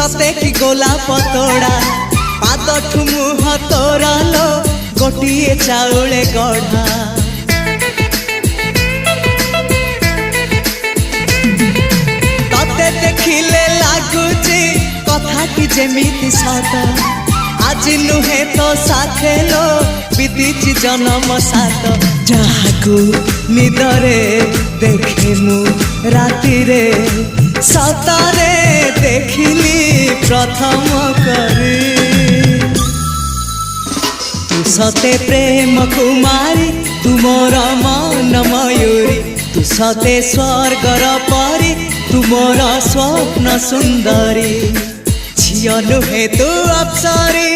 सते कि गोलाप तोड़ा पाद ठुमुह तोरा लो गोटिए चाउले गढ़ा तते देखिले लागुची कथा कि जेमिति सत आज नुहे तो साथे लो बीतीची जन्म सात जहाकू निदरे देखे मु राति रे सतारे देखिली प्रथम करी तू सते प्रेम कुमारी तू मोर मन मयूरी तू सते स्वर्गर परी तू मोर स्वप्न सुंदरी झियो नुहे तू अप्सरी